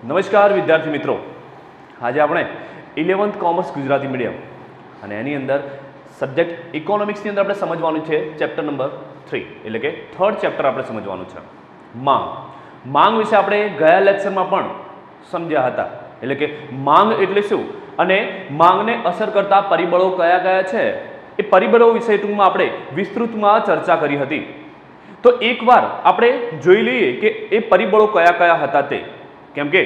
નમસ્કાર વિદ્યાર્થી મિત્રો, આજે આપણે 11th કોમર્સ ગુજરાતી મીડિયમ અને એની અંદર સબ્જેક્ટ ઇકોનોમિક્સની અંદર આપણે સમજવાનું છે ચેપ્ટર નંબર 3 એટલે કે થર્ડ ચેપ્ટર આપણે સમજવાનું છે માંગ. માંગ વિશે આપણે ગયા લેક્ચરમાં પણ સમજ્યા હતા. એટલે કે માંગ એટલે શું અને માંગને અસર કરતા પરિબળો કયા કયા છે એ પરિબળો વિશે ટૂંકમાં આપણે વિસ્તૃતમાં ચર્ચા કરી હતી. તો એકવાર આપણે જોઈ લઈએ કે એ પરિબળો કયા કયા હતા તે. કેમ કે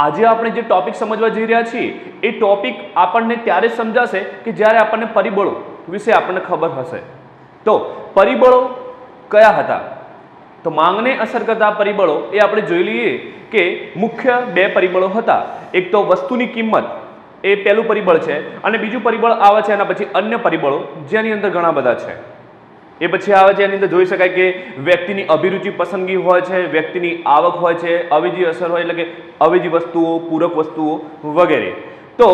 આજે આપણે જે ટોપિક સમજવા જઈ રહ્યા છીએ એ ટોપિક આપણને ત્યારે જ સમજાશે કે જ્યારે આપણને પરિબળો વિશે આપણને ખબર હશે. તો પરિબળો કયા હતા? તો માંગને અસર કરતા પરિબળો એ આપણે જોઈ લઈએ કે મુખ્ય બે પરિબળો હતા. એક તો વસ્તુની કિંમત, એ પહેલું પરિબળ છે, અને બીજું પરિબળ આવે છે એના પછી અન્ય પરિબળો જેની અંદર ઘણા બધા છે. એ પછી આવે છે એની અંદર જોઈ શકાય કે વ્યક્તિની અભિરુચિ પસંદગી હોય છે, વ્યક્તિની આવક હોય છે, અવેજી અસર હોય એટલે કે અવેજી વસ્તુઓ, પૂરક વસ્તુઓ વગેરે. તો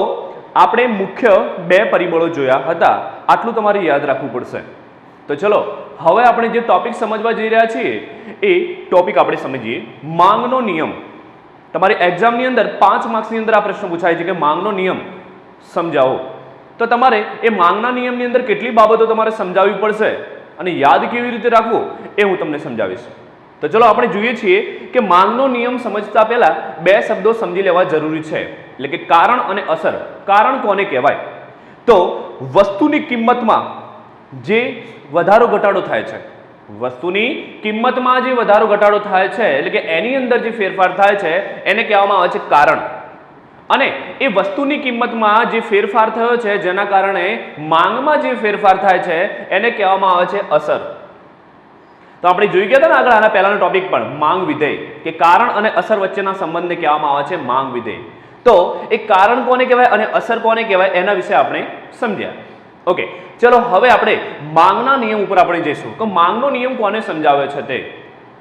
આપણે મુખ્ય બે પરિબળો જોયા હતા, આટલું તમારે યાદ રાખવું પડશે. તો ચલો હવે આપણે જે ટોપિક સમજવા જઈ રહ્યા છીએ એ ટોપિક આપણે સમજીએ. માંગનો નિયમ. તમારી એક્ઝામની અંદર 5 માર્ક્સની અંદર આ પ્રશ્ન પૂછાય છે કે માંગનો નિયમ સમજાવો. તો તમારે એ માંગના નિયમની અંદર કેટલી બાબતો તમારે સમજાવવી પડશે અને યાદ કેવી રીતે રાખવું એ હું તમને સમજાવીશ. તો ચલો આપણે જોઈએ છીએ કે માંગનો નિયમ સમજતા પહેલા બે શબ્દો સમજી લેવા જરૂરી છે, એટલે કે કારણ અને અસર. કારણ કોને કહેવાય? તો વસ્તુની કિંમતમાં જે વધારો ઘટાડો થાય છે, વસ્તુની કિંમતમાં જે વધારો ઘટાડો થાય છે એટલે કે એની અંદર જે ફેરફાર થાય છે એને કહેવામાં આવે છે કારણ. અને એ વસ્તુની કિંમતમાં જે ફેરફાર થયો છે જેના કારણે માંગમાં જે ફેરફાર થાય છે એને કહેવામાં આવે છે અસર. તો આપણે જોઈ ગયા હતા ને આગળ આના પહેલાનો ટોપિક પણ માંગ વિધેય, કે કારણ અને અસર વચ્ચેના સંબંધને કહેવામાં આવે છે માંગ વિધેય. તો એ કારણ કોને કહેવાય અને અસર કોને કહેવાય એના વિશે આપણે સમજ્યા. ઓકે, ચલો હવે આપણે માંગના નિયમ ઉપર આપણે જઈશું. તો માંગનો નિયમ કોને સમજાવે છે તે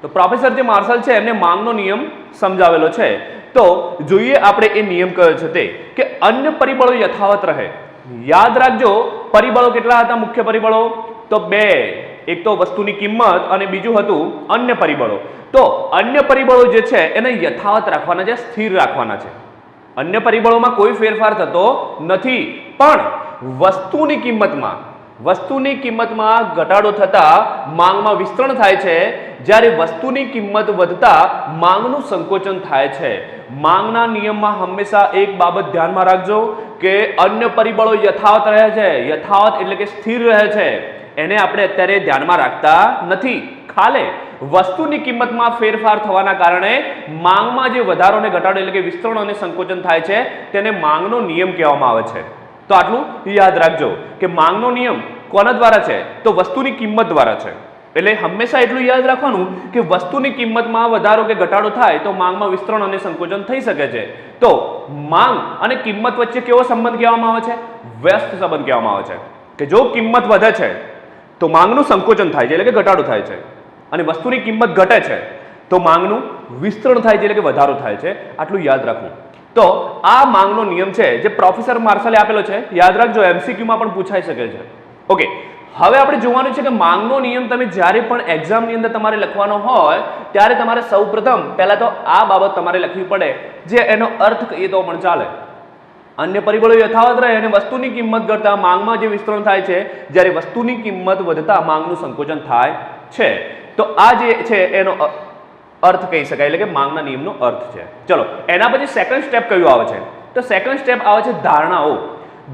તો પ્રોફેસર જે માર્શલ છે એમને માંગનો નિયમ સમજાવેલો છે. તો જોઈએ આપણે એ નિયમ કયો છે તે કે અન્ય પરિબળો યથાવત રહે. યાદ રાખજો પરિબળો કેટલા હતા? મુખ્ય પરિબળો તો બે. એક તો વસ્તુની કિંમત અને બીજું હતું અન્ય પરિબળો. તો અન્ય પરિબળો જે છે એને યથાવત રાખવાના છે, સ્થિર રાખવાના છે. અન્ય પરિબળોમાં કોઈ ફેરફાર થતો નથી, પણ વસ્તુની કિંમતમાં ઘટાડો થતા માંગમાં વિસ્તરણ થાય છે, જ્યારે વસ્તુની કિંમત વધતા માંગનું સંકોચન થાય છે. માંગના નિયમમાં હંમેશા એક બાબત ધ્યાનમાં રાખજો કે અન્ય પરિબળો યથાવત રહે છે. યથાવત એટલે કે સ્થિર રહે છે, એને આપણે અત્યારે ધ્યાનમાં રાખતા નથી. ખાલે વસ્તુની કિંમતમાં ફેરફાર થવાના કારણે માંગમાં જે વધારો અને ઘટાડો એટલે કે વિસ્તરણ અને સંકોચન થાય છે તેને માંગનો નિયમ કહેવામાં આવે છે. તો આટલું યાદ રાખજો કે માંગનો નિયમ કોના દ્વારા છે? તો વસ્તુની કિંમત દ્વારા છે. એટલે હંમેશા એટલું યાદ રાખવાનું કે વસ્તુની કિંમતમાં વધારો કે ઘટાડો થાય તો માંગમાં વિસ્તરણ અને સંકોચન થઈ શકે છે. તો માંગ અને કિંમત વચ્ચે કેવો સંબંધ કહેવામાં આવે છે? વ્યસ્ત સંબંધ કહેવામાં આવે છે. કે જો કિંમત વધે છે તો માંગનું સંકોચન થાય છે એટલે કે ઘટાડો થાય છે, અને વસ્તુની કિંમત ઘટે છે તો માંગનું વિસ્તરણ થાય છે એટલે કે વધારો થાય છે. આટલું યાદ રાખવું. તો આ માંગનો નિયમ છે જે પ્રોફેસર માર્શલે આપેલો છે. યાદ રાખજો, MCQ માં પણ પૂછાઈ શકે છે. ઓકે, હવે આપણે જોવાનું છે કે માંગનો નિયમ તમે જ્યારે પણ એક્ઝામની અંદર તમારે લખવાનો હોય ત્યારે તમારે સૌપ્રથમ પહેલા તો આ બાબત તમારે લખવી પડે, જે એનો અર્થ કહીએ તો પણ ચાલે. અન્ય પરિબળો યથાવત રહે અને વસ્તુની કિંમત ઘટતા માંગમાં જે વિસ્તરણ થાય છે, જ્યારે વસ્તુની કિંમત વધતા માંગનું સંકોચન થાય છે. તો આ જે છે એનો અર્થ કહી શકાય, એટલે કે માંગના નિયમનો અર્થ છે. ચલો એના પછી સેકન્ડ સ્ટેપ કયું આવે છે? તો સેકન્ડ સ્ટેપ આવે છે ધારણાઓ.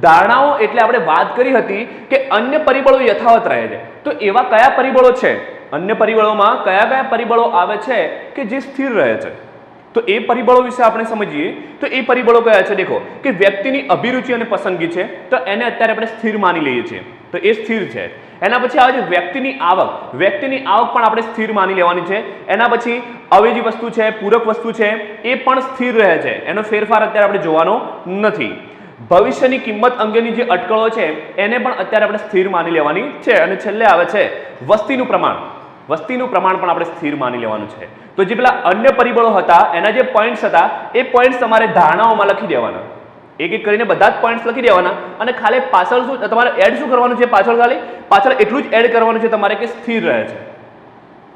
ધારણાઓ એટલે આપણે વાત કરી હતી કે અન્ય પરિબળો યથાવત રહે છે. તો એવા કયા પરિબળો છે? અન્ય પરિબળોમાં કયા કયા પરિબળો આવે છે કે જે સ્થિર રહે છે? તો એ પરિબળો વિશે આપણે સમજીએ. તો એ પરિબળો કયા છે? દેખો કે વ્યક્તિની અભિરુચિ અને પસંદગી છે, તો એને અત્યારે આપણે સ્થિર માની લઈએ છીએ, તો એ સ્થિર છે. એના પછી આવે છે વ્યક્તિની આવક. વ્યક્તિની આવક પણ આપણે સ્થિર માની લેવાની છે. એના પછી અવેજી વસ્તુ છે, પૂરક વસ્તુ છે, એ પણ સ્થિર રહે છે, એનો ફેરફાર અત્યારે આપણે જોવાનો નથી. ભવિષ્યની કિંમત અંગેની જે અટકળો છે એને પણ અત્યારે આપણે સ્થિર માની લેવાની છે. અને છેલ્લે આવે છે વસ્તીનું પ્રમાણ. વસ્તીનું પ્રમાણ પણ આપણે સ્થિર માની લેવાનું છે. તો જે પેલા અન્ય પરિબળો હતા એના જે પોઈન્ટ્સ હતા એ પોઈન્ટ્સ તમારે ધારણાઓમાં લખી દેવાના. એક એક કરીને બધા જ પોઈન્ટ્સ લખી દેવાના, અને ખાલી પાછળ શું તમારે એડ શું કરવાનું છે? પાછળ એટલું જ એડ કરવાનું છે તમારે કે સ્થિર રહે છે.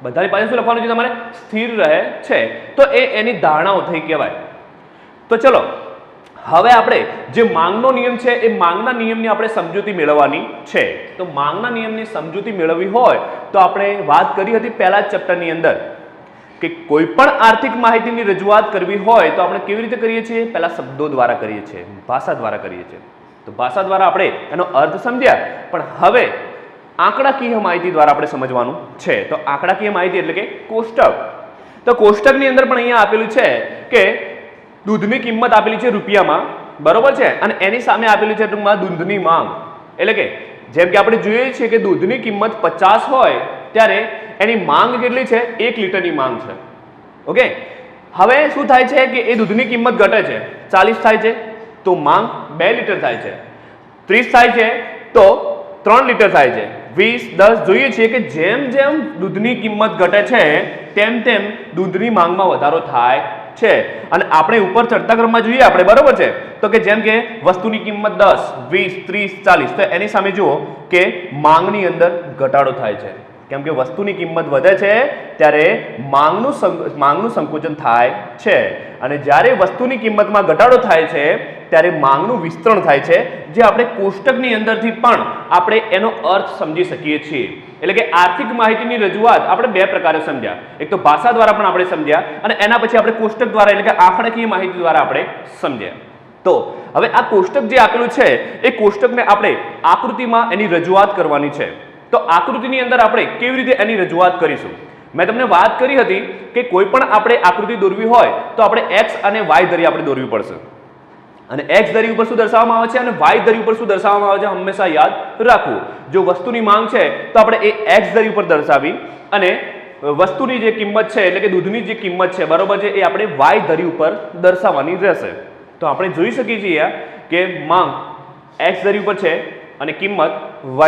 બધાની પાસે શું લખવાનું છે તમારે? સ્થિર રહે છે. તો એ એની ધારણાઓ થઈ કહેવાય. તો ચલો હવે આપણે જે માંગનો નિયમ છે એ માંગના નિયમની આપણે સમજૂતી મેળવવાની છે. તો માંગના નિયમની સમજૂતી મેળવવી હોય તો આપણે વાત કરી હતી પહેલા જ ચેપ્ટરની અંદર કે કોઈ પણ આર્થિક માહિતીની રજૂઆત કરવી હોય તો આપણે કેવી રીતે કરીએ છીએ? પહેલા શબ્દો દ્વારા કરીએ છીએ, ભાષા દ્વારા કરીએ છીએ. તો ભાષા દ્વારા આપણે એનો અર્થ સમજ્યા, પણ હવે આંકડાકીય માહિતી દ્વારા આપણે સમજવાનું છે. તો આંકડાકીય માહિતી એટલે કે કોષ્ટક. તો કોષ્ટકની અંદર પણ અહીંયા આપેલું છે કે દૂધની કિંમત આપેલી છે રૂપિયામાં, બરોબર છે, અને એની સામે આપેલું છે ટૂંકમાં દૂધની માંગ. એટલે કે જેમ કે આપણે જોઈએ છીએ કે દૂધની કિંમત 50 હોય ત્યારે એની માંગ કેટલી છે? 1 લીટરની માંગ છે. ઓકે, હવે શું થાય છે કે એ દૂધની કિંમત ઘટે છે, 40 થાય છે તો માંગ 2 લીટર થાય છે, 30 થાય છે તો 3 લીટર થાય છે, 20, 10 જોઈએ છીએ કે જેમ જેમ દૂધની કિંમત ઘટે છે તેમ તેમ દૂધની માંગમાં વધારો થાય છે. અને આપણે ઉપર ચડતા ક્રમમાં જોઈએ આપણે, બરોબર છે, તો કે જેમ કે વસ્તુની કિંમત 10, 20, 30, 40, તો એની સામે જુઓ કે માંગની અંદર ઘટાડો થાય છે. કેમ કે વસ્તુની કિંમત વધે છે ત્યારે માંગનું સંકોચન થાય છે, અને જ્યારે વસ્તુની કિંમતમાં ઘટાડો થાય છે ત્યારે માંગનું વિસ્તરણ થાય છે, જે આપણે કોષ્ટકની અંદરથી પણ આપણે એનો અર્થ સમજી શકીએ છીએ. એટલે કે આર્થિક માહિતીની રજૂઆત આપણે બે પ્રકારે સમજ્યા, એક તો ભાષા દ્વારા પણ આપણે સમજ્યા, અને એના પછી આપણે કોષ્ટક દ્વારા એટલે કે આંકડાકીય માહિતી દ્વારા આપણે સમજ્યા. તો હવે આ કોષ્ટક જે આપેલું છે એ કોષ્ટકને આપણે આકૃતિમાં એની રજૂઆત કરવાની છે. તો આકૃતિની અંદર આપણે કેવી રીતે એની રજૂઆત કરીશું? મેં તમને વાત કરી હતી કે કોઈ પણ આપણે આકૃતિ દોરવી હોય તો આપણે x અને y ધરી આપણે દોરવી પડશે. અને x ધરી ઉપર શું દર્શાવવામાં આવે છે અને y ધરી ઉપર શું દર્શાવવામાં આવે છે હંમેશા યાદ રાખવું. જો વસ્તુની માંગ છે તો આપણે એ x ધરી ઉપર દર્શાવી, અને વસ્તુની જે કિંમત છે એટલે કે દૂધની જે કિંમત છે, બરોબર છે, એ આપણે y ધરી ઉપર દર્શાવવાની રહેશે. તો આપણે જોઈ શકીએ છીએ કે માંગ x ધરી ઉપર છે અને કિંમત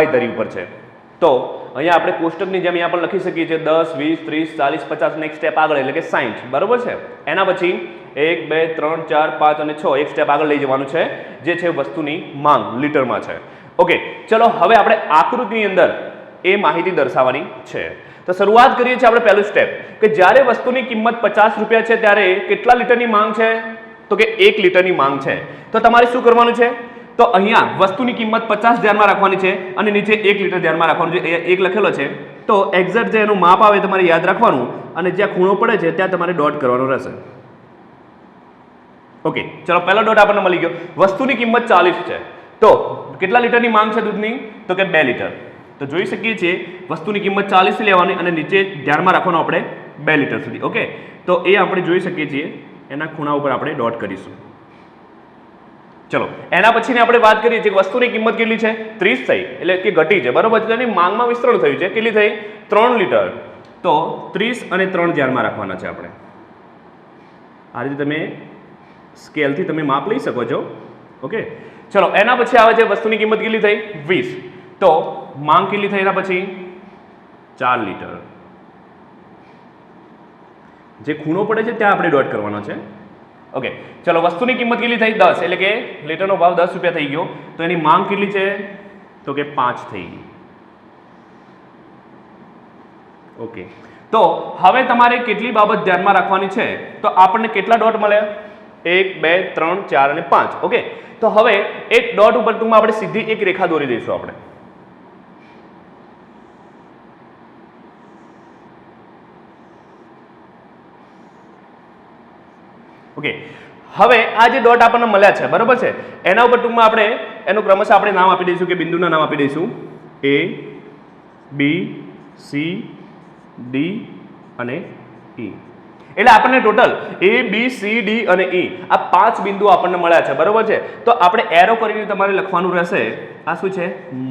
y ધરી ઉપર છે. તો અહીંયા આપણે કોષ્ટકની જેમ અહીંયા પણ લખી શકીએ છીએ 10, 20, 30, 40, 50 નેક્સ્ટ સ્ટેપ આગળ એટલે કે 60, બરોબર છે. એના પછી 1, 2, 3, 4, 5 અને 6 એક સ્ટેપ આગળ લઈ જવાનું છે, જે છે વસ્તુની માંગ લીટરમાં છે. ઓકે, ચલો હવે આપણે આકૃતિની અંદર એ માહિતી દર્શાવવાની છે. તો શરૂઆત કરીએ છીએ આપણે પહેલું સ્ટેપ કે જ્યારે વસ્તુની કિંમત 50 રૂપિયા છે ત્યારે કેટલા લીટરની માંગ છે? તો કે 1 લીટરની માંગ છે. તો તમારે શું કરવાનું છે? તો અહીંયા વસ્તુની કિંમત 50 ધ્યાનમાં રાખવાની છે અને નીચે 1 લીટર ધ્યાનમાં રાખવાનું છે. અહીંયા 1 લખેલો છે તો એક્ઝેક્ટ જે એનું માપ આવે તમારે યાદ રાખવાનું, અને જ્યાં ખૂણો પડે છે ત્યાં તમારે ડોટ કરવાનો રહેશે. ઓકે, ચલો પહેલો ડોટ આપણને મળી ગયો. વસ્તુની કિંમત 40 છે તો કેટલા લીટરની માંગ છે દૂધની? તો કે 2 લીટર. તો જોઈ શકીએ છીએ વસ્તુની કિંમત 40 લેવાની અને નીચે ધ્યાનમાં રાખવાનું આપણે 2 લીટર સુધી. ઓકે, તો એ આપણે જોઈ શકીએ છીએ, એના ખૂણા ઉપર આપણે ડોટ કરીશું. ચલો એના પછીની આપણે વાત કરીએ છીએ વસ્તુની કિંમત કેટલી છે? 30 થઈ એટલે કે ઘટી છે, બરોબર છે, એની માંગમાં વિસ્તરણ થયું છે. કેટલી થઈ? 3 લીટર. તો 30 અને 3 ધ્યાનમાં રાખવાના છે આપણે. આ રીતે તમે સ્કેલથી તમે માપ લઈ શકો છો. ઓકે, ચલો એના પછી આવે છે વસ્તુની કિંમત કેટલી થઈ? 20. તો માંગ કેટલી થઈ એના પછી? 4 લીટર. જે ખૂણો પડે છે ત્યાં આપણે ડોટ કરવાનો છે. ઓકે, ચલો વસ્તુની કિંમત કેટલી થઈ? 10 એટલે કે લીટરનો ભાવ 10 રૂપિયા થઈ ગયો. તો એની માંગ કેટલી છે? તો કે 5 થઈ ગઈ. ઓકે, તો હવે તમારે કેટલી બાબત ધ્યાનમાં રાખવાની છે? તો આપણને કેટલા ડોટ મળ્યા? 1, 2, 3, 4 અને 5. ઓકે, તો હવે એક ડોટ ઉપર ટૂંકમાં આપણે સીધી એક રેખા દોરી દઈશું આપણે. ઓકે, હવે આ જે ડોટ આપણને મળ્યા છે, બરોબર છે, એના ઉપર ટૂંકમાં આપણે એનું ક્રમશઃ આપણે નામ આપી દઈશું કે બિંદુના નામ આપી દઈશું A, B, C, D અને E. એટલે આપણને total A, B, C, D અને E આ 5 બિંદુ આપણને મળ્યા છે, બરોબર છે. તો આપણે એરો કરીને તમારે લખવાનું રહેશે. આ શું છે?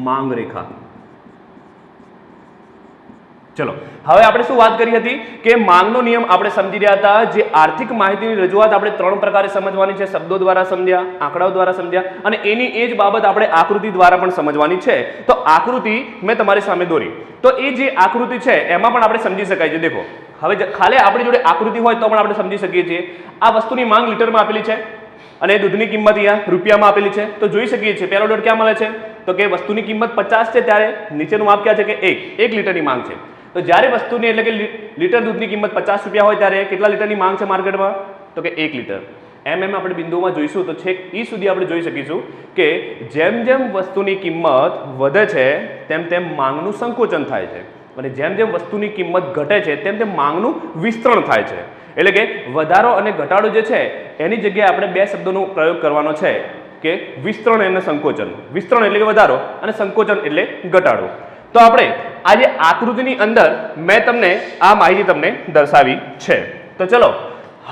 માંગ રેખા. ચલો હવે આપણે શું વાત કરી હતી કે માંગનો નિયમ આપણે સમજી રહ્યા હતા. જે આર્થિક માહિતીની રજૂઆત આપણે 3 પ્રકારે સમજવાની છે. શબ્દો દ્વારા સમજ્યા, આંકડાઓ દ્વારા સમજ્યા, અને એની એ જ બાબત આપણે આકૃતિ દ્વારા પણ સમજવાની છે. તો આકૃતિ મેં તમારી સામે દોરી, તો એ જે આકૃતિ છે એમાં પણ આપણે સમજી શકાય છે. દેખો, હવે ખાલી આપણી જોડે આકૃતિ હોય તો પણ આપણે સમજી શકીએ છીએ. આ વસ્તુની માંગ લીટરમાં આપેલી છે અને દૂધની કિંમત અહીંયા રૂપિયામાં આપેલી છે. તો જોઈ શકીએ છીએ પહેલો ડોટ ક્યાં મળે છે? તો કે વસ્તુની કિંમત 50 છે ત્યારે નીચેનું માપ ક્યાં છે કે 1 લીટરની માંગ છે. તો જ્યારે વસ્તુની એટલે કે લીટર દૂધની કિંમત 50 રૂપિયા હોય ત્યારે કેટલા લીટરની માંગ છે માર્કેટમાં? તો કે 1 લીટર. એમ આપણે બિંદુમાં જોઈશું તો છેક ઈ સુધી આપણે જોઈ શકીશું કે જેમ જેમ વસ્તુની કિંમત વધે છે તેમ તેમ માંગનું સંકોચન થાય છે અને જેમ જેમ વસ્તુની કિંમત ઘટે છે તેમ તેમ માંગનું વિસ્તરણ થાય છે. એટલે કે વધારો અને ઘટાડો જે છે એની જગ્યાએ આપણે બે શબ્દોનો પ્રયોગ કરવાનો છે કે વિસ્તરણ અને સંકોચન. વિસ્તરણ એટલે કે વધારો અને સંકોચન એટલે ઘટાડો. તો આપણે આજે આકૃતિની અંદર મેં તમને આ માહિતી તમને દર્શાવી છે. તો ચલો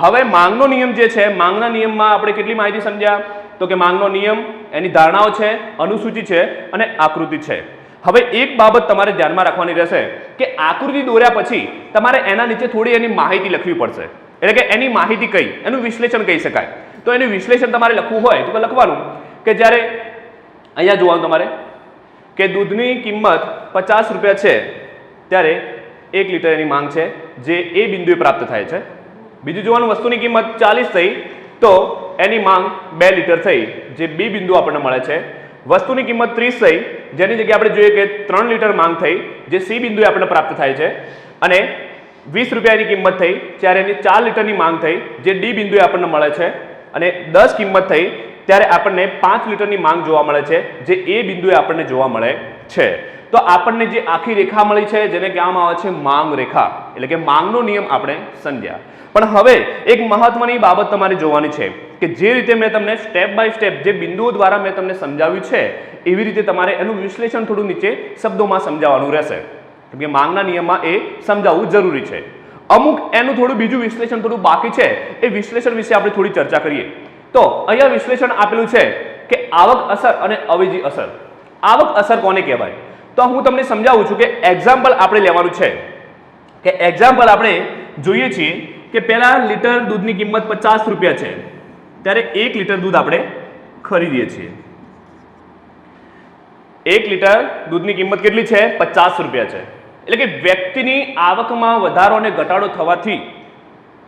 હવે માંગનો નિયમ જે છે, માંગના નિયમમાં આપણે કેટલી માહિતી સમજ્યા? તો કે માંગનો નિયમ, એની ધારણાઓ છે, અનુસૂચિ છે અને આકૃતિ છે. હવે એક બાબત તમારે ધ્યાનમાં રાખવાની રહેશે કે આકૃતિ દોર્યા પછી તમારે એના નીચે થોડી એની માહિતી લખવી પડશે. એટલે કે એની માહિતી કઈ, એનું વિશ્લેષણ કહી શકાય. તો એનું વિશ્લેષણ તમારે લખવું હોય તો લખવાનું કે જ્યારે અહીંયા જોવાનું તમારે કે દૂધની કિંમત 50 રૂપિયા છે ત્યારે 1 લીટર એની માંગ છે જે એ બિંદુએ પ્રાપ્ત થાય છે. બીજું જોવાનું વસ્તુની કિંમત 40 થઈ તો એની માંગ 2 લીટર થઈ જે બી બિંદુ આપણને મળે છે. વસ્તુની કિંમત 30 થઈ જેની જગ્યાએ આપણે જોઈએ કે 3 લીટર માંગ થઈ જે સી બિંદુએ આપણને પ્રાપ્ત થાય છે. અને 20 રૂપિયાની કિંમત થઈ ત્યારે એની 4 લીટરની માંગ થઈ જે ડી બિંદુએ આપણને મળે છે. અને 10 કિંમત થઈ ત્યારે આપણને 5 લીટરની માંગ જોવા મળે છે જે એ બિંદુએ આપણને જોવા મળે છે. તો આપણને જે આખી રેખા મળી છે જેને કહેવામાં આવે છે માંગ રેખા, એટલે કે માંગનો નિયમ આપણે સમજ્યા. પણ હવે એક મહત્વની બાબત તમારે જોવાની છે કે જે રીતે મેં તમને સ્ટેપ બાય સ્ટેપ જે બિંદુઓ દ્વારા મેં તમને સમજાવ્યું છે એવી રીતે તમારે એનું વિશ્લેષણ થોડું નીચે શબ્દોમાં સમજાવવાનું રહેશે. કેમ કે માંગના નિયમમાં એ સમજાવવું જરૂરી છે. અમુક એનું થોડું બીજું વિશ્લેષણ થોડું બાકી છે, એ વિશ્લેષણ વિશે આપણે થોડી ચર્ચા કરીએ. તો અહીંયા વિશ્લેષણ આપેલું છે કે આવક અસર અને અવેજી અસર. આવક અસર કોને કહેવાય? તો હું તમને સમજાવું છું કે એક્ઝામ્પલ આપણે લેવાનું છે કે એક્ઝામ્પલ આપણે જોઈએ છીએ કે પહેલા લીટર દૂધની કિંમત 50 રૂપિયા છે ત્યારે 1 લીટર દૂધ આપણે ખરીદીએ છીએ. 1 લીટર દૂધની કિંમત કેટલી છે? 50 રૂપિયા છે. એટલે કે વ્યક્તિની આવકમાં વધારો અને ઘટાડો થવાથી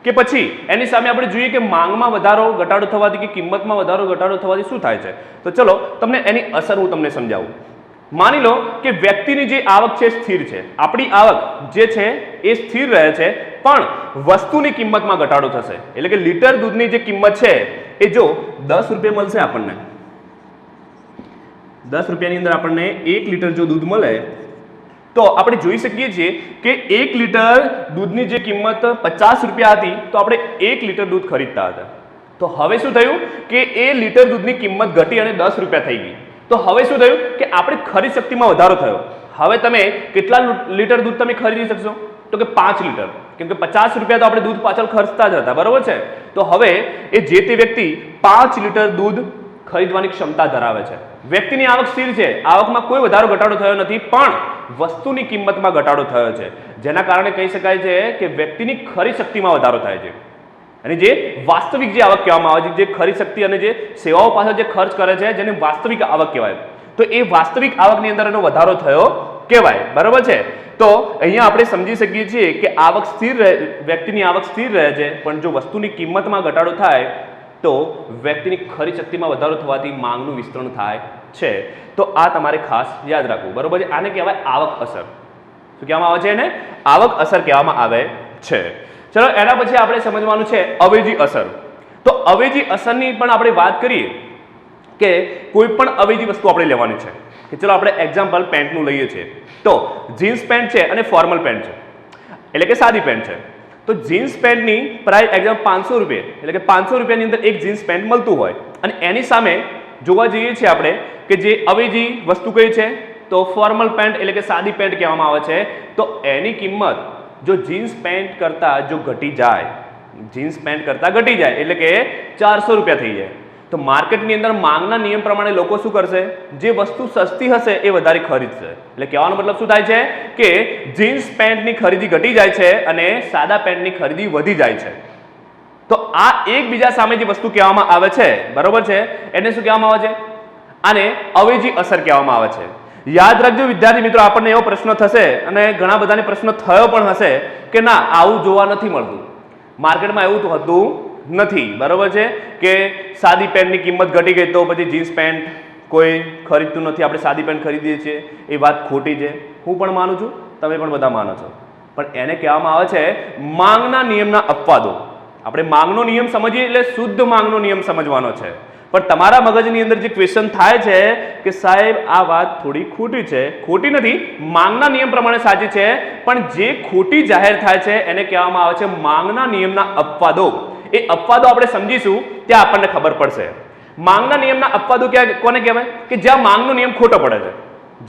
કે પછી એની સામે આપણે જોઈએ કે માંગમાં વધારો ઘટાડો થવાથી કે કિંમતમાં વધારો ઘટાડો થવાથી શું થાય છે? તો ચલો તમને એની અસર હું તમને સમજાવું. માની લો કે વ્યક્તિની જે આવક છે સ્થિર છે, આપણી આવક જે છે એ સ્થિર રહે છે પણ વસ્તુની કિંમતમાં ઘટાડો થશે. એટલે કે લીટર દૂધની જે કિંમત છે એ જો 10 રૂપિયા મળશે આપણને, 10 રૂપિયાની અંદર આપણને 1 લીટર જો દૂધ મળે તો આપણે જોઈ શકીએ છીએ કે 1 લીટર દૂધની જે કિંમત 50 રૂપિયા હતી તો આપણે 1 લીટર દૂધ ખરીદતા હતા. તો હવે શું થયું કે એ લીટર દૂધની કિંમત ઘટી અને 10 રૂપિયા થઈ ગઈ. તો હવે શું થયું કે આપણી ખરીદ શક્તિમાં વધારો થયો. હવે તમે કેટલા લીટર દૂધ તમે ખરીદી શકશો? તો કે 5 લીટર. કેમ કે 50 રૂપિયા તો આપણે દૂધ પાછળ ખર્ચતા જ હતા, બરોબર છે? તો હવે એ જે તે વ્યક્તિ 5 લીટર દૂધ ખરીદવાની ક્ષમતા ધરાવે છે. વ્યક્તિની આવક સ્થિર છે, આવકમાં કોઈ વધારો ઘટાડો થયો નથી પણ વસ્તુની કિંમતમાં ઘટાડો થયો છે જેના કારણે કહી શકાય છે કે વ્યક્તિની ખરીદ શક્તિમાં વધારો થાય છે. અને જે વાસ્તવિક જે આવક કહેવામાં આવે છે, જે ખરીદ શક્તિ અને જે સેવાઓ પાછળ જે ખર્ચ કરે છે જેને વાસ્તવિક આવક કહેવાય, તો એ વાસ્તવિક આવકની અંદર એનો વધારો થયો કહેવાય, બરાબર છે? તો અહીંયા આપણે સમજી શકીએ છીએ કે આવક સ્થિર રહે, વ્યક્તિની આવક સ્થિર રહે છે પણ જો વસ્તુની કિંમતમાં ઘટાડો થાય તો વ્યક્તિની ખરીદ શક્તિમાં વધારો થવાથી માંગનું વિસ્તરણ થાય છે. તો આ તમારે ખાસ યાદ રાખવું, બરોબર છે? આને કહેવાય આવક અસર. શું કહેવામાં આવે છે એને? આવક અસર કહેવામાં આવે છે. ચલો એના પછી આપણે સમજવાનું છે અવેજી અસર. તો અવેજી અસરની પણ આપણે વાત કરીએ કે કોઈ પણ અવેજી વસ્તુ આપણે લેવાની છે કે ચલો આપણે એક્ઝામ્પલ પેન્ટનું લઈએ છીએ. તો જીન્સ પેન્ટ છે અને ફોર્મલ પેન્ટ છે, એટલે કે સાદી પેન્ટ છે. તો જીન્સ પેન્ટની પ્રાઇસ એક્ઝામ્પલ 500 રૂપિયા, એટલે કે 500 રૂપિયાની અંદર એક જીન્સ પેન્ટ મળતું હોય અને એની સામે જોવા જઈએ છીએ આપણે કે જે અવેજી વસ્તુ કઈ છે તો ફોર્મલ પેન્ટ, એટલે કે સાદી પેન્ટ કહેવામાં આવે છે. તો એની કિંમત જો જીન્સ પેન્ટ કરતાં જો ઘટી જાય, જીન્સ પેન્ટ કરતાં ઘટી જાય એટલે કે 400 રૂપિયા થઈ જાય, તો માર્કેટની અંદર માંગના નિયમ પ્રમાણે લોકો શું કરશે? જે વસ્તુ સસ્તી હશે એ વધારે ખરીદશે. એટલે કહેવાનો મતલબ શું થાય છે કે જીન્સ પેન્ટની ખરીદી ઘટી જાય છે અને સાદા પેન્ટની ખરીદી વધી જાય છે. તો આ એકબીજા સામે જે વસ્તુ કહેવામાં આવે છે, બરોબર છે, એને શું કહેવામાં આવે છે? આને અવેજી અસર કહેવામાં આવે છે. યાદ રાખજો વિદ્યાર્થી મિત્રો, આપણને એવો પ્રશ્ન થશે અને ઘણા બધાને પ્રશ્ન થયો પણ હશે કે ના આવું જોવા નથી મળતું, માર્કેટમાં એવું તો હતું નથી, બરોબર છે? કે સાદી પેન્ટની કિંમત ઘટી ગઈ તો પછી જીન્સ પેન્ટ કોઈ ખરીદતું નથી, આપણે સાદી પેન્ટ ખરીદીએ છીએ. એ વાત ખોટી છે, હું પણ માનું છું, તમે પણ બધા માનો છો. પણ એને કહેવામાં આવે છે માંગના નિયમના અપવાદો. આપણે માંગનો નિયમ સમજીએ એટલે શુદ્ધ માંગનો નિયમ સમજવાનો છે, પણ તમારા મગજની અંદર જે ક્વેશ્ચન થાય છે કે સાહેબ આ વાત થોડી ખોટી છે, ખોટી નથી, માંગના નિયમ પ્રમાણે સાચી છે, પણ જે ખોટી જાહેર થાય છે એને કહેવામાં આવે છે માંગના નિયમના અપવાદો. એ અપવાદો આપણે સમજીશું ત્યાં આપણને ખબર પડશે. માંગના નિયમના અપવાદો કોને કહેવાય? કે જ્યાં માંગનો નિયમ ખોટો પડે છે.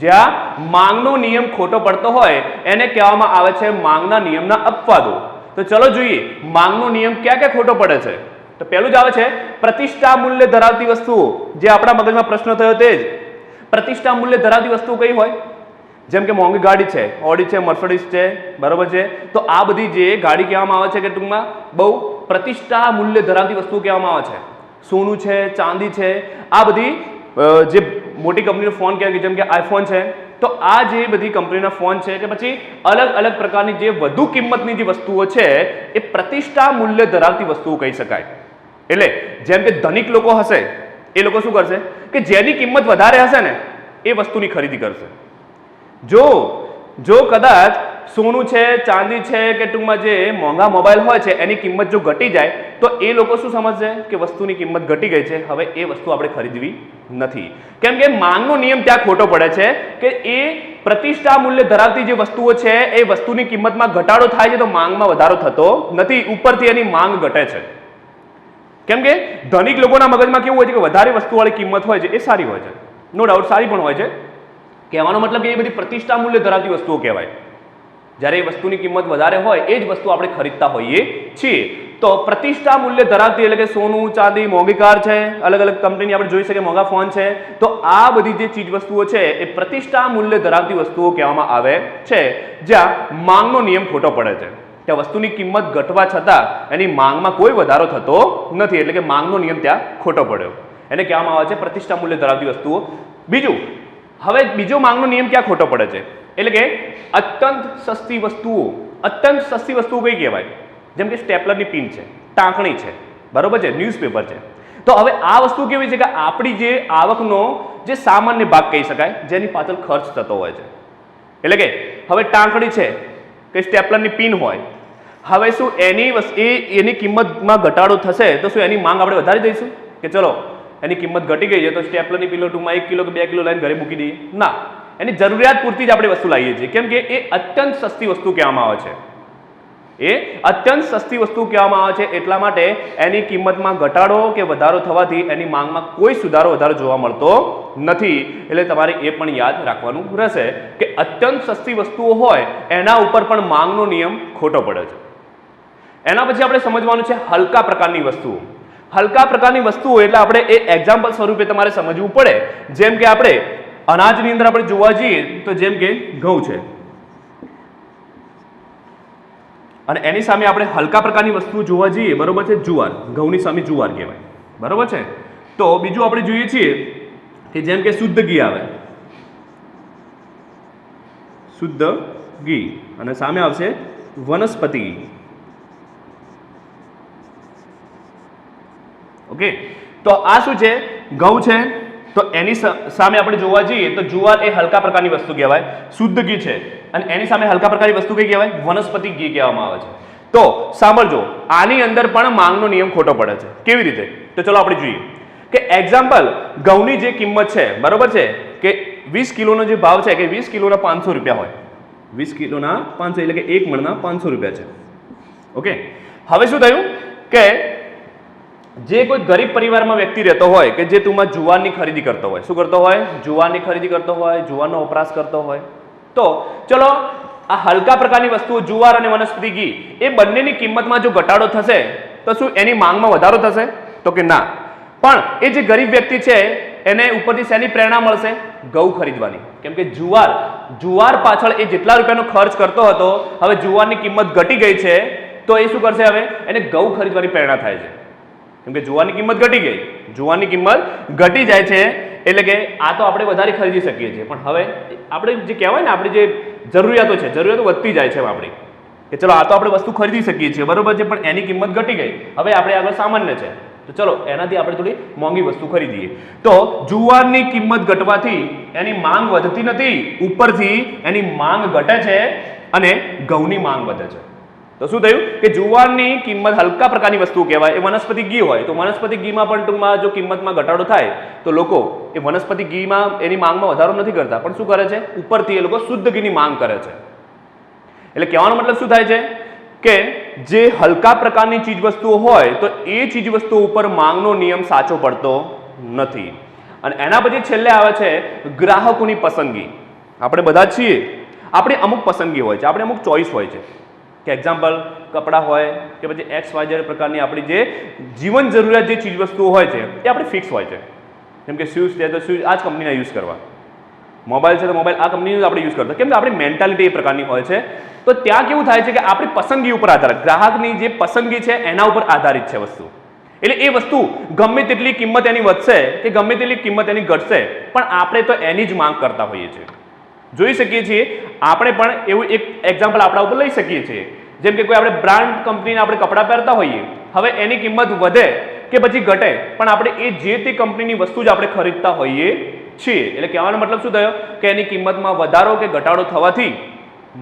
જ્યાં માંગનો નિયમ ખોટો પડતો હોય એને કહેવામાં આવે છે માંગના નિયમના અપવાદો. તો ચલો જોઈએ માંગનો નિયમ ક્યાં ક્યાં ખોટો પડે છે. તો પહેલું જ આવે છે પ્રતિષ્ઠા મૂલ્ય ધરાવતી વસ્તુઓ. જે આપણા મગજમાં પ્રશ્ન થયો તે જ પ્રતિષ્ઠા મૂલ્ય ધરાવતી વસ્તુઓ કઈ હોય? જેમ કે મોંઘી ગાડી છે, ઓડી છે, મર્સિડીઝ છે, બરોબર છે. તો આ બધી જે ગાડી કહેવામાં આવે છે કે ટૂંકમાં બહુ પ્રતિષ્ઠા મૂલ્ય ધરાવતી વસ્તુઓ કહેવામાં આવે છે. સોનું છે, ચાંદી છે, આ બધી જે મોટી કંપનીનો ફોન કહેવાય જેમ કે આઈફોન છે, તો આ જે બધી કંપનીના ફોન છે કે પછી અલગ અલગ પ્રકારની જે વધુ કિંમતની જે વસ્તુઓ છે એ પ્રતિષ્ઠા મૂલ્ય ધરાવતી વસ્તુઓ કહી શકાય. એટલે જેમ કે ધનિક લોકો હશે એ લોકો શું કરશે કે જેની કિંમત વધારે હશે ને એ વસ્તુની ખરીદી કરશે. જો કદાચ સોનું છે, ચાંદી છે કે ટૂંકમાં જે મોંઘા મોબાઈલ હોય છે એની કિંમત જો ઘટી જાય તો એ લોકો શું સમજશે કે વસ્તુની કિંમત ઘટી ગઈ છે, હવે એ વસ્તુ આપણે ખરીદવી નથી. કેમ કે માંગનો નિયમ ત્યાં ખોટો પડે છે કે એ પ્રતિષ્ઠા મૂલ્ય ધરાવતી જે વસ્તુઓ છે એ વસ્તુની કિંમતમાં ઘટાડો થાય છે તો માંગમાં વધારો થતો નથી, ઉપરથી એની માંગ ઘટે છે. કેમ કે ધનિક લોકોના મગજમાં કેવું હોય છે કે વધારે વસ્તુવાળી કિંમત હોય છે એ સારી હોય છે, નો ડાઉટ સારી પણ હોય છે. કહેવાનો મતલબ કે એ બધી પ્રતિષ્ઠા મૂલ્ય ધરાવતી વસ્તુઓ કહેવાય. જ્યારે એ વસ્તુની કિંમત વધારે હોય એ જ વસ્તુ આપણે ખરીદતા હોઈએ છીએ. તો પ્રતિષ્ઠા મૂલ્ય ધરાવતી એટલે કે સોનું, ચાંદી, મોંઘી કાર છે, અલગ અલગ કંપનીની આપણે જોઈ શકીએ, મોંઘા ફોન છે, તો આ બધી જે ચીજ વસ્તુઓ છે એ પ્રતિષ્ઠા મૂલ્ય ધરાવતી વસ્તુઓ કહેવામાં આવે છે જ્યાં માંગનો નિયમ ખોટો પડે છે. ત્યાં વસ્તુની કિંમત ઘટવા છતાં એની માંગમાં કોઈ વધારો થતો નથી, એટલે કે માંગનો નિયમ ત્યાં ખોટો પડ્યો, એને કહેવામાં આવે છે પ્રતિષ્ઠા મૂલ્ય ધરાવતી વસ્તુઓ. બીજું, હવે બીજો માંગનો નિયમ ક્યાં ખોટો પડે છે એટલે કે અત્યંત સસ્તી વસ્તુઓ. અત્યંત સસ્તી વસ્તુઓ કઈ કહેવાય? જેમ કે સ્ટેપલરની પિન છે, ટાંકણી છે, બરોબર છે, ન્યૂઝપેપર છે. તો હવે આ વસ્તુ કેવી છે કે આપણી જે આવકનો જે સામાન્ય ભાગ કહી શકાય જેની પાછળ ખર્ચ થતો હોય છે. એટલે કે હવે ટાંકણી છે કે સ્ટેપલરની પિન હોય, હવે શું એની કિંમતમાં ઘટાડો થશે તો શું એની માંગ આપણે વધારી દઈશું કે ચલો એની કિંમત ઘટી ગઈ છે તો સ્ટેપલરની પિલો ટૂંકમાં 1 કિલો કે 2 કિલો લઈને ઘરે મૂકી દઈએ? ના, એની જરૂરિયાત પૂરતી જ આપણે વસ્તુ લાવીએ છીએ. કેમ કે એ અત્યંત સસ્તી વસ્તુ કહેવામાં આવે છે. એ અત્યંત સસ્તી વસ્તુ કહેવામાં આવે છે એટલા માટે એની કિંમતમાં ઘટાડો કે વધારો થવાથી એની માંગમાં કોઈ સુધારો વધારો જોવા મળતો નથી. એટલે તમારે એ પણ યાદ રાખવાનું રહેશે કે અત્યંત સસ્તી વસ્તુઓ હોય એના ઉપર પણ માંગનો નિયમ ખોટો પડે છે. એના પછી આપણે સમજવાનું છે હલકા પ્રકારની વસ્તુઓ. હલકા પ્રકારની વસ્તુઓ એટલે આપણે એ એક્ઝામ્પલ સ્વરૂપે તમારે સમજવું પડે. જેમ કે આપણે અનાજની અંદર આપણે જોવા જઈએ તો જેમ કે ઘઉં છે અને એની સામે આપણે હલકા પ્રકારની વસ્તુઓ જોવા જઈએ, બરોબર છે, જુવાર. ઘઉંની સામે જુવાર કહેવાય, બરોબર છે. તો બીજું આપણે જોઈએ છીએ કે જેમ કે શુદ્ધ ઘી આવે, શુદ્ધ ઘી, અને સામે આવશે વનસ્પતિ ઘી. ઓકે, તો આ શું છે? ઘઉં છે. તો એની સામે આપણે જોવા જઈએ તો જુવાર એ હલકા પ્રકારની વસ્તુ કહેવાય, શુદ્ધ ઘી છે, અને એની સામે હલકા પ્રકારની વસ્તુ કઈ કહેવાય? વનસ્પતિ ઘી કહેવામાં આવે છે. તો સાંભળજો, આની અંદર પણ માંગનો નિયમ ખોટો પડે છે. કેવી રીતે? તો ચલો આપણે જોઈએ કે એક્ઝામ્પલ, ઘઉંની જે કિંમત છે, બરોબર છે, કે 20 કિલોનો જે ભાવ છે કે 20 કિલોના 500 રૂપિયા હોય, 20 કિલોના 500 એટલે કે 1 મણના 500 રૂપિયા છે. ઓકે, હવે શું થયું કે જે કોઈ ગરીબ પરિવારમાં વ્યક્તિ રહેતો હોય કે જે ટૂંકમાં જુવારની ખરીદી કરતો હોય, શું કરતો હોય? જુવારની ખરીદી કરતો હોય, જુવારનો વપરાશ કરતો હોય, તો ચલો આ હલકા પ્રકારની વસ્તુઓ જુવાર અને વનસ્પતિ ઘી એ બંનેની કિંમતમાં જો ઘટાડો થશે તો શું એની માંગમાં વધારો થશે? તો કે ના. પણ એ જે ગરીબ વ્યક્તિ છે એને ઉપરથી શેની પ્રેરણા મળશે? ઘઉં ખરીદવાની. કેમ કે જુવાર પાછળ એ જેટલા રૂપિયાનો ખર્ચ કરતો હતો, હવે જુવારની કિંમત ઘટી ગઈ છે તો એ શું કરશે? હવે એને ઘઉં ખરીદવાની પ્રેરણા થાય છે. કેમ કે જુવારની કિંમત ઘટી ગઈ, જુવારની કિંમત ઘટી જાય છે એટલે કે આ તો આપણે વધારે ખરીદી શકીએ છીએ, પણ હવે આપણે જે કહેવાય ને આપણી જે જરૂરિયાતો છે, જરૂરિયાતો વધતી જાય છે આપણી, કે ચલો આ તો આપણે વસ્તુ ખરીદી શકીએ છીએ, બરોબર છે, પણ એની કિંમત ઘટી ગઈ, હવે આપણે આગળ સામાન્ય છે તો ચલો એનાથી આપણે થોડી મોંઘી વસ્તુ ખરીદીએ. તો જુવારની કિંમત ઘટવાથી એની માંગ વધતી નથી, ઉપરથી એની માંગ ઘટે છે અને ઘઉંની માંગ વધે છે. તો શું થયું કે જુવારની કિંમત હલકા પ્રકારની વસ્તુ કહેવાય, એ વનસ્પતિ ઘી હોય. તો વનસ્પતિ ઘીમાં પણ ટૂંકમાં જો કિંમતમાં ઘટાડો થાય તો લોકો એ વનસ્પતિ ઘીમાં એની માંગમાં વધારો નથી કરતા, પણ શું કરે છે, ઉપરથી એ લોકો શુદ્ધ ઘીની માંગ કરે છે. એટલે કહેવાનો મતલબ શું થાય છે કે જે હલકા પ્રકારની ચીજવસ્તુઓ હોય તો એ ચીજવસ્તુઓ ઉપર માંગનો નિયમ સાચો પડતો નથી. અને એના પછી છેલ્લે આવે છે ગ્રાહકોની પસંદગી. આપણે બધા જ છીએ, આપણી અમુક પસંદગી હોય છે, આપણી અમુક ચોઈસ હોય છે કે એક્ઝામ્પલ કપડાં હોય કે પછી XYZ પ્રકારની આપણી જે જીવન જરૂરિયાત જે ચીજવસ્તુઓ હોય છે એ આપણી ફિક્સ હોય છે. જેમ કે શૂઝ છે તો શૂઝ આ જ કંપનીના યુઝ કરવા, મોબાઈલ છે તો મોબાઈલ આ કંપનીનો આપણે યુઝ કરતા, કેમ કે આપણી મેન્ટાલિટી એ પ્રકારની હોય છે. તો ત્યાં કેવું થાય છે કે આપણી પસંદગી ઉપર આધારિત, ગ્રાહકની જે પસંદગી છે એના ઉપર આધારિત છે વસ્તુ. એટલે એ વસ્તુ ગમે તેટલી કિંમત એની વધશે કે ગમે તેટલી કિંમત એની ઘટશે, પણ આપણે તો એની જ માંગ કરતા હોઈએ છીએ. જોઈ શકીએ છીએ આપણે પણ એવું એક એક્ઝામ્પલ આપણા ઉપર લઈ શકીએ છીએ. જેમ કે કોઈ આપણે બ્રાન્ડ કંપનીના આપણે કપડાં પહેરતા હોઈએ, હવે એની કિંમત વધે કે પછી ઘટે, પણ આપણે એ જે તે કંપનીની વસ્તુ જ આપણે ખરીદતા હોઈએ છીએ. એટલે કહેવાનો મતલબ શું થયો કે એની કિંમતમાં વધારો કે ઘટાડો થવાથી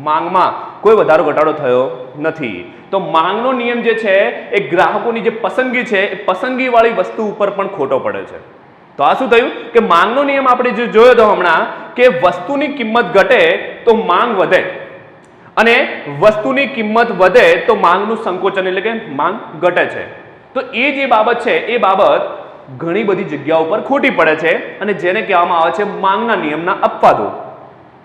માંગમાં કોઈ વધારો ઘટાડો થયો નથી. તો માંગનો નિયમ જે છે એ ગ્રાહકોની જે પસંદગી છે એ પસંદગીવાળી વસ્તુ ઉપર પણ ખોટો પડે છે. તો આ શું થયું કે માંગનો નિયમ આપણે જે જોયો હતો હમણાં કે વસ્તુની કિંમત ઘટે તો માંગ વધે અને વસ્તુની કિંમત વધે તો માંગનું સંકોચન એટલે કે માંગ ઘટે છે. તો એ જે બાબત છે એ બાબત ઘણી બધી જગ્યાઓ પર ખોટી પડે છે અને જેને કહેવામાં આવે છે માંગના નિયમના અપવાદો.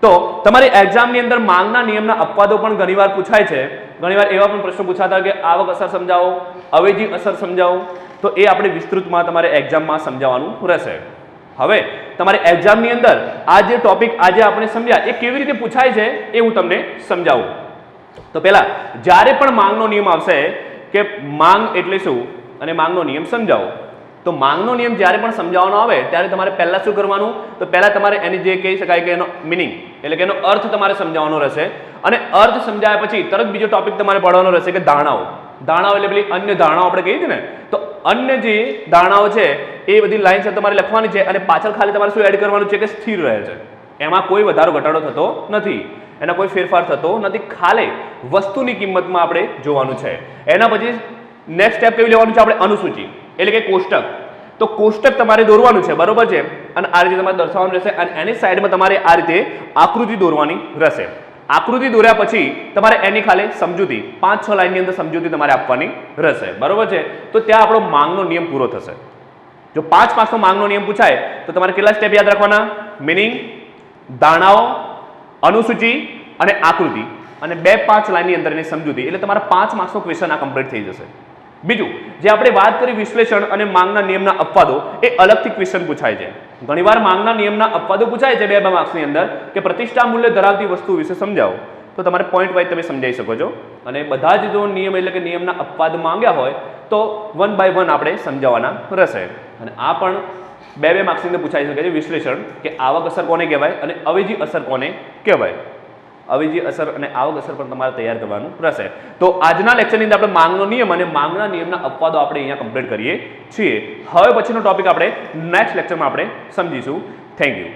તો તમારી એક્ઝામની અંદર માંગના નિયમના અપવાદો પણ ઘણીવાર પૂછાય છે. ઘણીવાર એવા પણ પ્રશ્નો પૂછાતા કે આવક અસર સમજાવો, અવેજી અસર સમજાવો. તો એ આપણે વિસ્તૃતમાં તમારે એક્ઝામમાં સમજાવવાનું રહેશે. હવે તમારી એક્ઝામની અંદર આ જે ટોપિક આજે આપણે સમજ્યા એ કેવી રીતે પૂછાય છે એ હું તમને સમજાવું. તો પહેલા જ્યારે પણ માંગનો નિયમ આવશે કે માંગ એટલે શું અને માંગનો નિયમ સમજાવો. તો માંગનો નિયમ જ્યારે પણ સમજાવવાનો આવે ત્યારે તમારે પહેલા શું કરવાનું, તો પહેલા તમારે એની જે કહી શકાય કે એનો મિનિંગ એટલે કે એનો અર્થ તમારે સમજાવવાનો રહેશે. અને અર્થ સમજાયા પછી તરત બીજો ટોપિક તમારે પડવાનો રહેશે કે ધારણાઓ. ધારણાઓ એટલે પેલી અન્ય ધારણાઓ આપણે કહીએ છીએ ને, તો અન્ય જે ધારણાઓ છે એ બધી લાઈન છે તમારે લખવાની છે અને પાછળ ખાલી તમારે શું એડ કરવાનું છે કે સ્થિર રહે છે, એમાં કોઈ વધારો ઘટાડો થતો નથી, એના કોઈ ફેરફાર થતો નથી, ખાલી વસ્તુની કિંમતમાં આપણે જોવાનું છે. એના પછી નેક્સ્ટ સ્ટેપ કેવી લેવાનું છે આપણે, અનુસૂચિ એટલે કે કોષ્ટક. તો કોષ્ટક તમારે દોરવાનું છે, બરોબર છે, અને આ રીતે તમારે દર્શાવવાનું રહેશે અને એની સાઈડમાં તમારે આ રીતે આકૃતિ દોરવાની રહેશે. આકૃતિ દોર્યા પછી તમારે એની ખાલી સમજૂતી 5-6 લાઈનની અંદર સમજૂતી તમારે આપવાની રહેશે, બરોબર છે. તો ત્યાં આપણો માંગનો નિયમ પૂરો થશે. જો 5 માર્ક્સનો માંગનો નિયમ પૂછાય તો તમારે કેટલા સ્ટેપ યાદ રાખવાના, મિનિંગ, ધારણાઓ, અનુસૂચિ અને આકૃતિ, અને 2-5 લાઈનની અંદર એની સમજૂતી. એટલે તમારા 5 માર્ક્સનો ક્વેશ્ચન આ કમ્પ્લીટ થઈ જશે. બીજું જે આપણે વાત કરી વિશ્લેષણ અને માંગના નિયમના અપવાદો, એ અલગથી ક્વેશ્ચન પૂછાય છે. ઘણીવાર માંગના નિયમના અપવાદો પૂછાય છે 2 માર્ક્સની અંદર કે પ્રતિષ્ઠા મૂલ્ય ધરાવતી વસ્તુ વિશે સમજાવો. તો તમારે પોઈન્ટ વાઇઝ તમે સમજાવી શકો છો અને બધા જ જો નિયમ એટલે કે નિયમના અપવાદ માંગ્યા હોય તો 1 by 1 આપણે સમજાવવાના રહેશે. અને આ પણ 2 માર્ક્સની અંદર પૂછાઈ શકે છે વિશ્લેષણ કે આવક અસર કોને કહેવાય અને અવેજી અસર કોને કહેવાય. અવેજી અસર અને આવક અસર પણ તમારે તૈયાર કરવાનું રહેશે. તો આજના લેક્ચરની અંદર આપણે માંગનો નિયમ અને માંગના નિયમના અપવાદો આપણે અહીંયા કમ્પ્લીટ કરીએ છીએ. હવે પછીનો ટોપિક આપણે નેક્સ્ટ લેક્ચરમાં આપણે સમજીશું. Thank you.